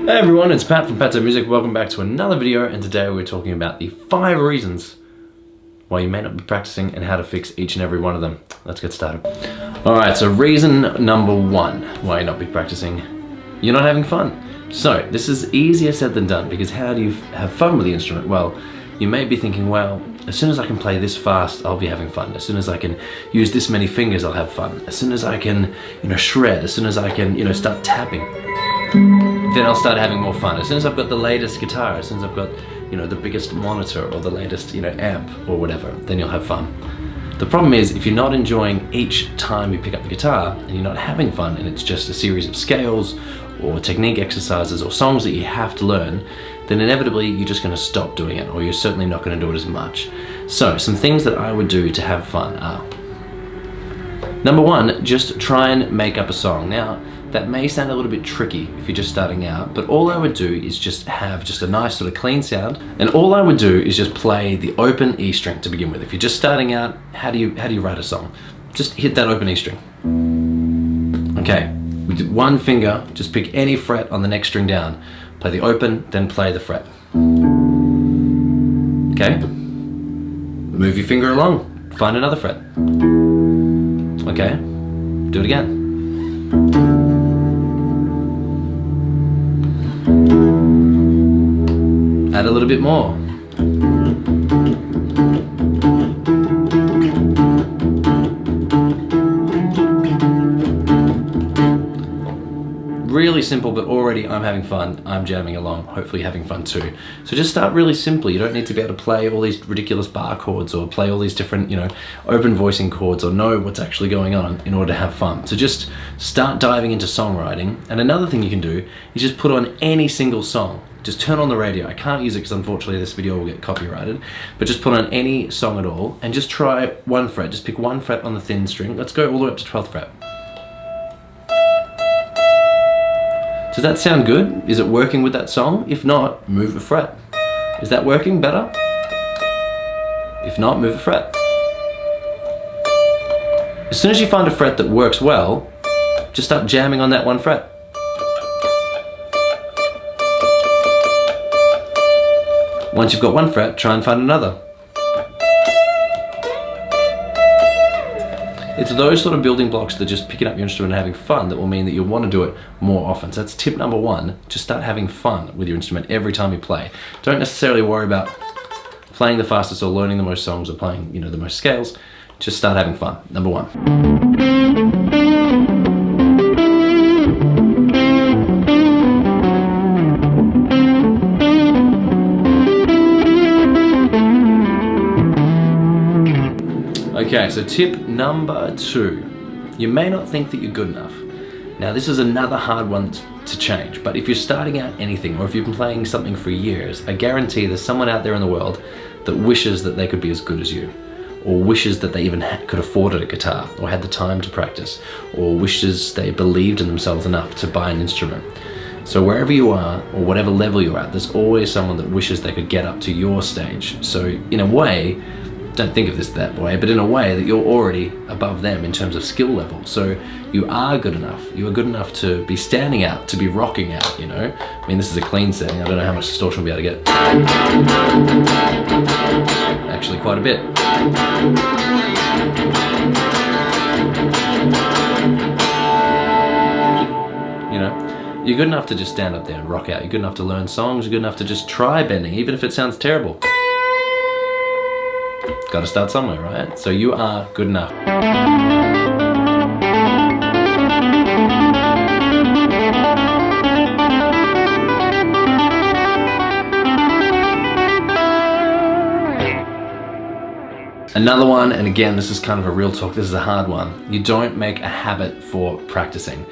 Hey everyone, it's Pat from Pat's Music. Welcome back to another video, and today we're talking about the 5 reasons why you may not be practicing and how to fix each and every one of them. Let's get started. Alright, so reason number 1 why you not be practicing, you're not having fun. So this is easier said than done, because how do you have fun with the instrument? Well, you may be thinking, well, as soon as I can play this fast, I'll be having fun. As soon as I can use this many fingers, I'll have fun. As soon as I can, shred, as soon as I can, start tapping, then I'll start having more fun. As soon as I've got the latest guitar, as soon as I've got, the biggest monitor or the latest, amp or whatever, then you'll have fun. The problem is, if you're not enjoying each time you pick up the guitar and you're not having fun, and it's just a series of scales or technique exercises or songs that you have to learn, then inevitably you're just going to stop doing it, or you're certainly not going to do it as much. So some things that I would do to have fun are: number 1, just try and make up a song. Now, that may sound a little bit tricky if you're just starting out, but all I would do is just have just a nice sort of clean sound, and all I would do is just play the open E string to begin with. If you're just starting out, how do you write a song? Just hit that open E string. Okay, with one finger, just pick any fret on the next string down. Play the open, then play the fret. Okay? Move your finger along, find another fret. Okay? Do it again. Add a little bit more. Really simple, but already I'm having fun, I'm jamming along, hopefully having fun too. So just start really simply. You don't need to be able to play all these ridiculous bar chords or play all these different, open voicing chords, or know what's actually going on in order to have fun. So just start diving into songwriting. And another thing you can do is just put on any single song. Just turn on the radio. I can't use it because unfortunately this video will get copyrighted, but just put on any song at all and just try one fret. Just pick one fret on the thin string. Let's go all the way up to 12th fret. Does that sound good? Is it working with that song? If not, move a fret. Is that working better? If not, move a fret. As soon as you find a fret that works well, just start jamming on that one fret. Once you've got one fret, try and find another. It's those sort of building blocks that just picking up your instrument and having fun that will mean that you'll want to do it more often. So that's tip number 1, just start having fun with your instrument every time you play. Don't necessarily worry about playing the fastest or learning the most songs or playing, the most scales. Just start having fun, number 1. Okay, so tip number 2. You may not think that you're good enough. Now this is another hard one to change, but if you're starting out anything, or if you've been playing something for years, I guarantee there's someone out there in the world that wishes that they could be as good as you, or wishes that they even could afford a guitar, or had the time to practice, or wishes they believed in themselves enough to buy an instrument. So wherever you are, or whatever level you're at, there's always someone that wishes they could get up to your stage. So in a way, don't think of this that way, but in a way that you're already above them in terms of skill level. So you are good enough. You are good enough to be standing out, to be rocking out, I mean, this is a clean setting. I don't know how much distortion we'll be able to get. Actually, quite a bit. You're good enough to just stand up there and rock out. You're good enough to learn songs. You're good enough to just try bending, even if it sounds terrible. Got to start somewhere, right? So you are good enough. Another one, and again, this is kind of a real talk, this is a hard one. You don't make a habit for practicing.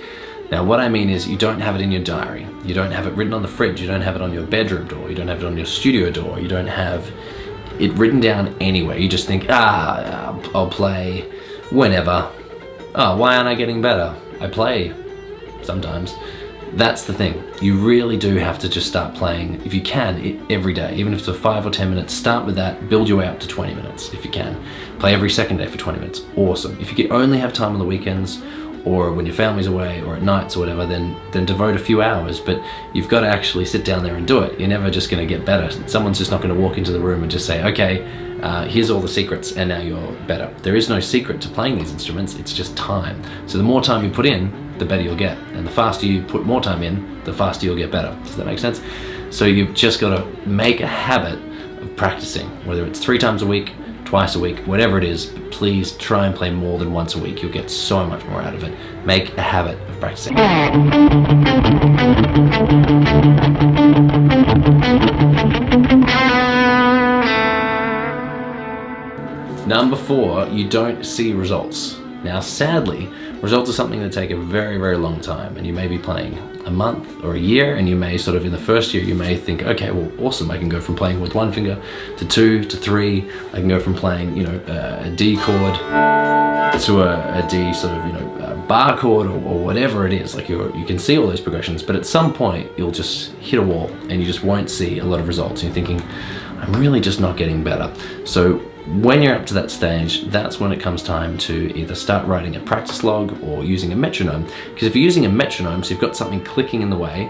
Now what I mean is, you don't have it in your diary. You don't have it written on the fridge. You don't have it on your bedroom door. You don't have it on your studio door. You don't have it written down anywhere. You just think, I'll play whenever. Oh, why aren't I getting better? I play sometimes. That's the thing. You really do have to just start playing, if you can, every day. Even if it's a 5 or 10 minutes, start with that, build your way up to 20 minutes if you can. Play every second day for 20 minutes, awesome. If you could only have time on the weekends, or when your family's away, or at nights or whatever, then devote a few hours. But you've got to actually sit down there and do it. You're never just going to get better. Someone's just not going to walk into the room and just say, okay, here's all the secrets and now you're better. There is no secret to playing these instruments, it's just time. So the more time you put in, the better you'll get. And the faster you put more time in, the faster you'll get better. Does that make sense? So you've just got to make a habit of practicing, whether it's 3 times a week, twice a week, whatever it is. But please try and play more than once a week. You'll get so much more out of it. Make a habit of practicing. Number 4, you don't see results. Now, sadly, results are something that take a very, very long time, and you may be playing a month or a year, and you may sort of, in the first year, you may think, okay, well, awesome, I can go from playing with 1 finger to 2 to 3, I can go from playing, a D chord to a D sort of, bar chord or whatever it is. Like you can see all those progressions, but at some point, you'll just hit a wall, and you just won't see a lot of results. You're thinking, I'm really just not getting better. So when you're up to that stage, that's when it comes time to either start writing a practice log or using a metronome. Because if you're using a metronome, so you've got something clicking in the way.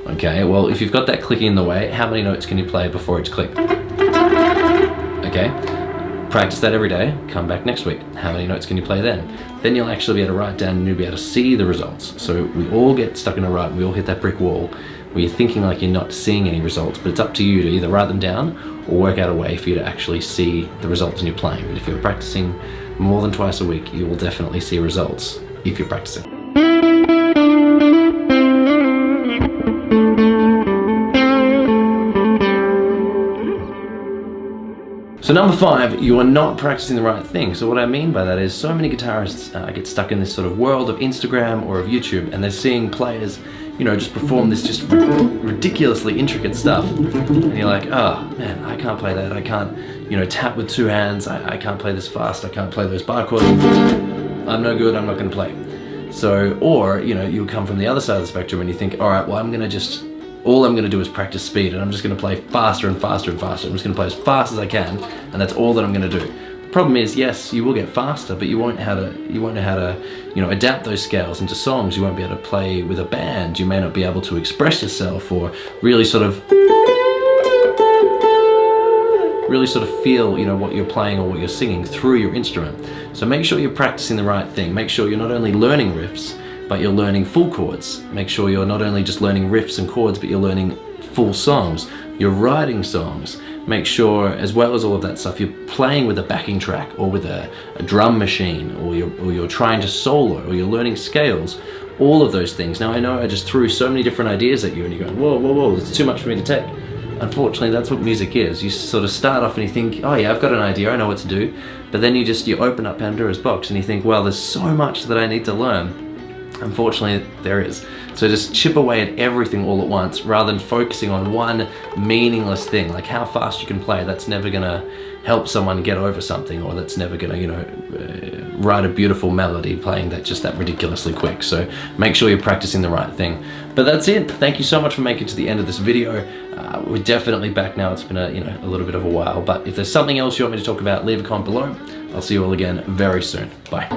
Okay, well, if you've got that clicking in the way, how many notes can you play before it's clicked? Okay, practice that every day, come back next week. How many notes can you play then? Then you'll actually be able to write down and you'll be able to see the results. So we all get stuck in a rut, we all hit that brick wall where you're thinking like you're not seeing any results, but it's up to you to either write them down or work out a way for you to actually see the results in your playing. But if you're practicing more than twice a week, you will definitely see results if you're practicing. So number 5, you are not practicing the right thing. So what I mean by that is so many guitarists get stuck in this sort of world of Instagram or of YouTube, and they're seeing players, just perform this just ridiculously intricate stuff. And you're like, oh man, I can't play that. I can't, tap with 2 hands. I can't play this fast. I can't play those bar chords. I'm no good, I'm not gonna play. So, or, you'll come from the other side of the spectrum and you think, all right, well, all I'm gonna do is practice speed, and I'm just gonna play faster and faster and faster. I'm just gonna play as fast as I can, and that's all that I'm gonna do. The problem is, yes, you will get faster, but you won't know how to, adapt those scales into songs. You won't be able to play with a band. You may not be able to express yourself or really sort of feel, what you're playing or what you're singing through your instrument. So make sure you're practicing the right thing. Make sure you're not only learning riffs, but you're learning full chords. Make sure you're not only just learning riffs and chords, but you're learning full songs. You're writing songs. Make sure, as well as all of that stuff, you're playing with a backing track or with a drum machine, or you're trying to solo, or you're learning scales. All of those things. Now I know I just threw so many different ideas at you, and you're going, whoa, whoa, whoa, it's too much for me to take. Unfortunately, that's what music is. You sort of start off and you think, oh yeah, I've got an idea, I know what to do. But then you open up Pandora's box and you think, well, there's so much that I need to learn. Unfortunately, there is. So just chip away at everything all at once rather than focusing on one meaningless thing, like how fast you can play. That's never gonna help someone get over something, or that's never gonna, write a beautiful melody playing that ridiculously quick. So make sure you're practicing the right thing. But that's it. Thank you so much for making it to the end of this video. We're definitely back now. It's been a little bit of a while, but if there's something else you want me to talk about, leave a comment below. I'll see you all again very soon. Bye.